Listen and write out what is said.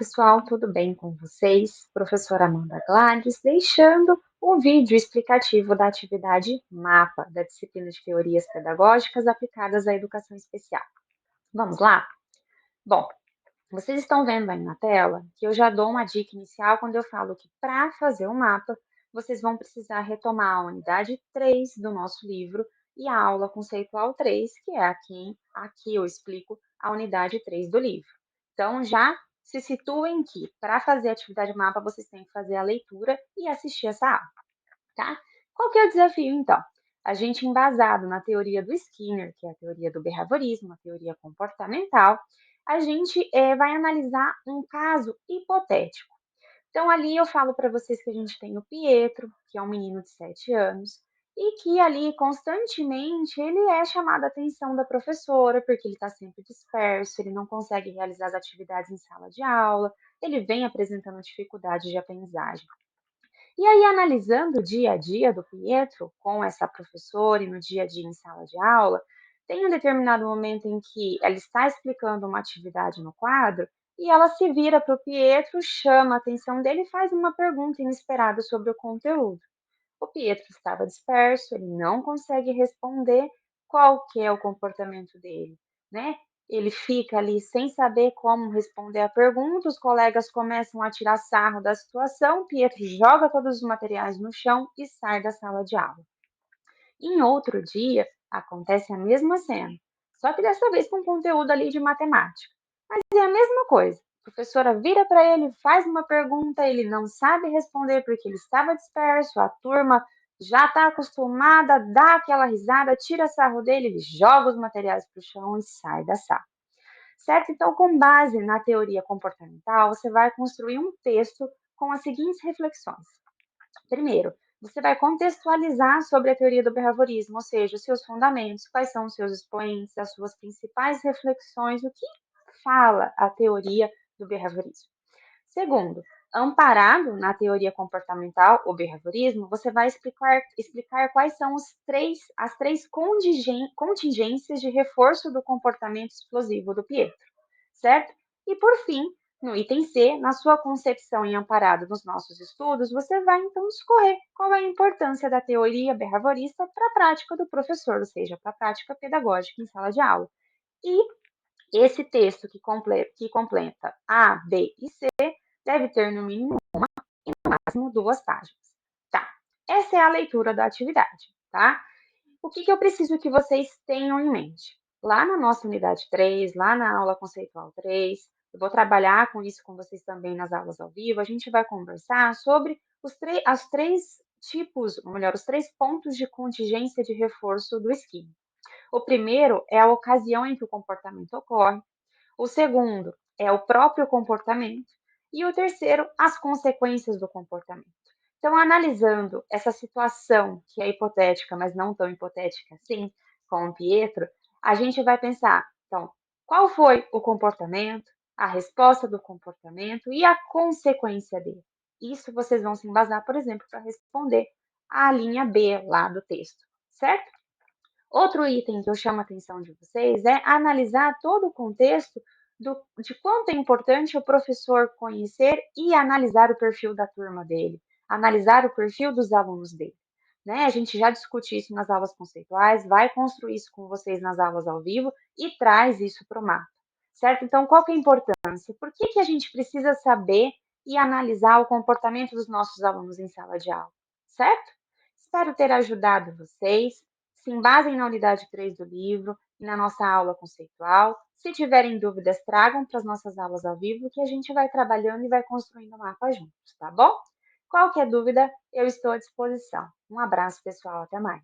Pessoal, tudo bem com vocês? Professora Amanda Gladys, deixando o vídeo explicativo da atividade MAPA, da disciplina de Teorias Pedagógicas aplicadas à Educação Especial. Vamos lá? Bom, vocês estão vendo aí na tela que eu já dou uma dica inicial quando eu falo que para fazer o mapa, vocês vão precisar retomar a unidade 3 do nosso livro e a aula conceitual 3, que é aqui eu explico a unidade 3 do livro. Então, já se situem que para fazer a atividade mapa, vocês têm que fazer a leitura e assistir essa aula, tá? Qual que é o desafio, então? A gente, embasado na teoria do Skinner, que é a teoria do behaviorismo, a teoria comportamental, a gente vai analisar um caso hipotético. Então, ali eu falo para vocês que a gente tem o Pietro, que é um menino de 7 anos, e que ali constantemente ele é chamado a atenção da professora, porque ele está sempre disperso, ele não consegue realizar as atividades em sala de aula, ele vem apresentando dificuldades de aprendizagem. E aí, analisando o dia a dia do Pietro com essa professora e no dia a dia em sala de aula, tem um determinado momento em que ela está explicando uma atividade no quadro e ela se vira para o Pietro, chama a atenção dele e faz uma pergunta inesperada sobre o conteúdo. O Pietro estava disperso, ele não consegue responder qual que é o comportamento dele, né? Ele fica ali sem saber como responder a pergunta, os colegas começam a tirar sarro da situação, Pietro joga todos os materiais no chão e sai da sala de aula. Em outro dia, acontece a mesma cena, só que dessa vez com conteúdo ali de matemática. Mas é a mesma coisa. A professora vira para ele, faz uma pergunta, ele não sabe responder porque ele estava disperso, a turma já está acostumada, dá aquela risada, tira sarro dele, ele joga os materiais para o chão e sai da sala. Certo? Então, com base na teoria comportamental, você vai construir um texto com as seguintes reflexões. Primeiro, você vai contextualizar sobre a teoria do behaviorismo, ou seja, os seus fundamentos, quais são os seus expoentes, as suas principais reflexões, o que fala a teoria do behaviorismo. Segundo, amparado na teoria comportamental, o behaviorismo, você vai explicar quais são as três contingências de reforço do comportamento explosivo do Pietro, certo? E por fim, no item C, na sua concepção e amparado nos nossos estudos, você vai então discorrer qual é a importância da teoria behaviorista para a prática do professor, ou seja, para a prática pedagógica em sala de aula. E esse texto que completa A, B e C deve ter no mínimo e no máximo 2 páginas. Tá, essa é a leitura da atividade, tá? O que eu preciso que vocês tenham em mente? Lá na nossa unidade 3, lá na aula conceitual 3, eu vou trabalhar com isso com vocês também nas aulas ao vivo, a gente vai conversar sobre as três tipos, ou melhor, os 3 pontos de contingência de reforço do Skinner. O primeiro é a ocasião em que o comportamento ocorre, o segundo é o próprio comportamento e o terceiro, as consequências do comportamento. Então, analisando essa situação que é hipotética, mas não tão hipotética assim, com o Pietro, a gente vai pensar, então, qual foi o comportamento, a resposta do comportamento e a consequência dele. Isso vocês vão se embasar, por exemplo, para responder a linha B lá do texto, certo? Outro item que eu chamo a atenção de vocês é analisar todo o contexto de quanto é importante o professor conhecer e analisar o perfil da turma dele, analisar o perfil dos alunos dele. Né? A gente já discute isso nas aulas conceituais, vai construir isso com vocês nas aulas ao vivo e traz isso para o mapa, certo? Então, qual que é a importância? Por que a gente precisa saber e analisar o comportamento dos nossos alunos em sala de aula, certo? Espero ter ajudado vocês. Se embasem na unidade 3 do livro e na nossa aula conceitual. Se tiverem dúvidas, tragam para as nossas aulas ao vivo que a gente vai trabalhando e vai construindo o mapa juntos, tá bom? Qualquer dúvida, eu estou à disposição. Um abraço, pessoal. Até mais.